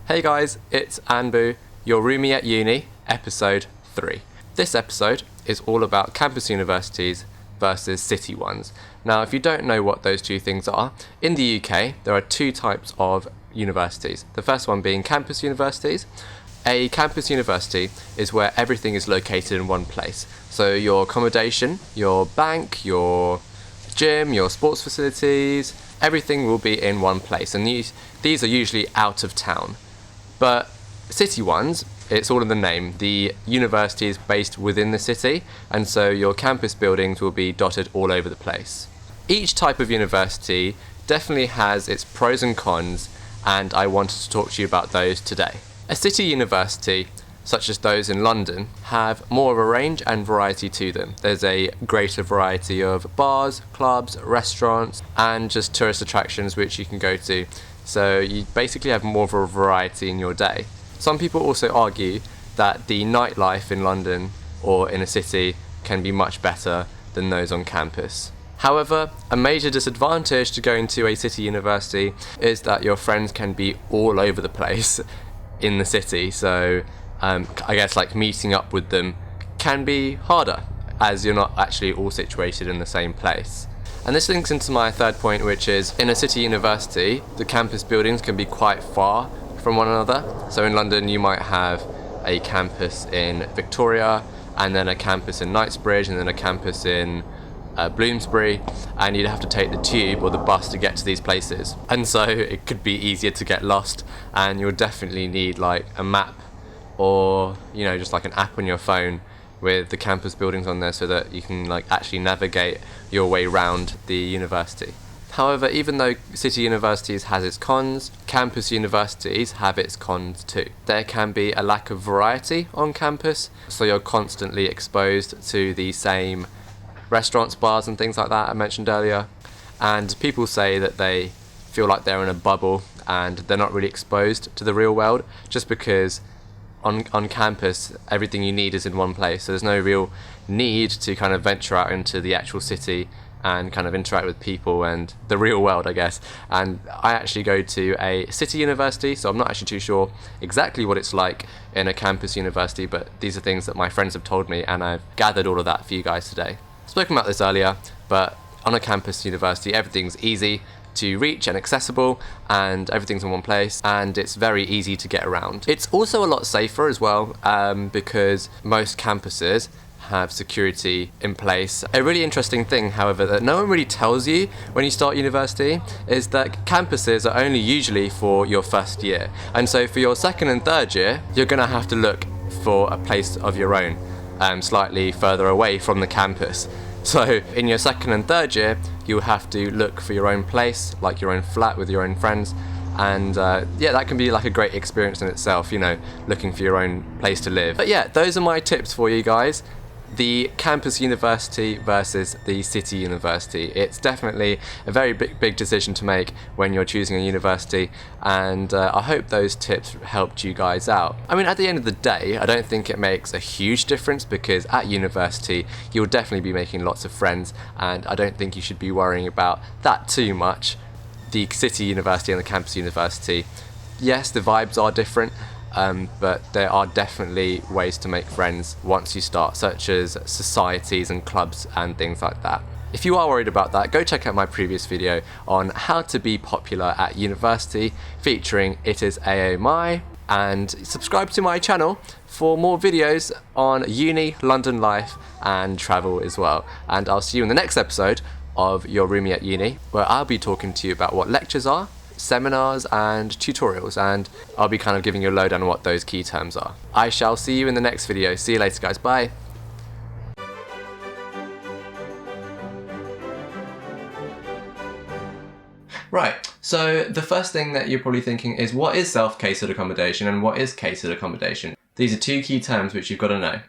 Hey guys, it's Anpu, your roomie at uni, episode 3. This episode is all about campus universities versus city ones. Now, if you don't know what those two things are, in the UK there are two types of universities. The first one being campus universities. A campus university is where everything is located in one place. So your accommodation, your bank, your gym, your sports facilities, everything will be in one place. And these are usually out of town. But city ones, it's all in the name. The university is based within the city, and so your campus buildings will be dotted all over the place. Each type of university definitely has its pros and cons, and I wanted to talk to you about those today. A city university, such as those in London, have more of a range and variety to them. There's a greater variety of bars, clubs, restaurants, and just tourist attractions which you can go to. So you basically have more of a variety in your day. Some people also argue that the nightlife in London or in a city can be much better than those on campus. However, a major disadvantage to going to a city university is that your friends can be all over the place in the city. So I guess like meeting up with them can be harder as you're not actually all situated in the same place. And this links into my third point, which is in a city university, the campus buildings can be quite far from one another. So in London, you might have a campus in Victoria, and then a campus in Knightsbridge, and then a campus in Bloomsbury, and you'd have to take the tube or the bus to get to these places. And so it could be easier to get lost, and you'll definitely need like a map or, you know, just like an app on your phone with the campus buildings on there so that you can like actually navigate your way around the university. However, even though city universities has its cons, campus universities have its cons too. There can be a lack of variety on campus, so you're constantly exposed to the same restaurants, bars and things like that I mentioned earlier. And people say that they feel like they're in a bubble and they're not really exposed to the real world, just because on campus everything you need is in one place, so there's no real need to kind of venture out into the actual city and kind of interact with people and the real world, I guess. And I actually go to a city university, so I'm not actually too sure exactly what it's like in a campus university, but these are things that my friends have told me, and I've gathered all of that for you guys today. I've spoken about this earlier, but on a campus university everything's easy to reach and accessible, and everything's in one place, and it's very easy to get around. It's also a lot safer as well, because most campuses have security in place. A really interesting thing, however, that no one really tells you when you start university is that campuses are only usually for your first year, and so for your second and third year you're gonna have to look for a place of your own, slightly further away from the campus. So in your second and third year, you'll have to look for your own place, like your own flat with your own friends. And yeah, that can be like a great experience in itself, you know, looking for your own place to live. But yeah, those are my tips for you guys. The campus university versus the city university. It's definitely a very big decision to make when you're choosing a university, and I hope those tips helped you guys out. I mean, at the end of the day, I don't think it makes a huge difference, because at university you'll definitely be making lots of friends, and I don't think you should be worrying about that too much. The city university and the campus university, yes, the vibes are different, but there are definitely ways to make friends once you start, such as societies and clubs and things like that. If you are worried about that, go check out my previous video on how to be popular at university, featuring It Is AOMI, and subscribe to my channel for more videos on uni, London life and travel as well. And I'll see you in the next episode of Your Roomie at Uni, where I'll be talking to you about what lectures are, seminars and tutorials, and I'll be kind of giving you a lowdown on what those key terms are. I shall see you in the next video. See you later guys, bye. Right, so the first thing that you're probably thinking is, what is self-catered accommodation and what is catered accommodation? These are two key terms which you've got to know.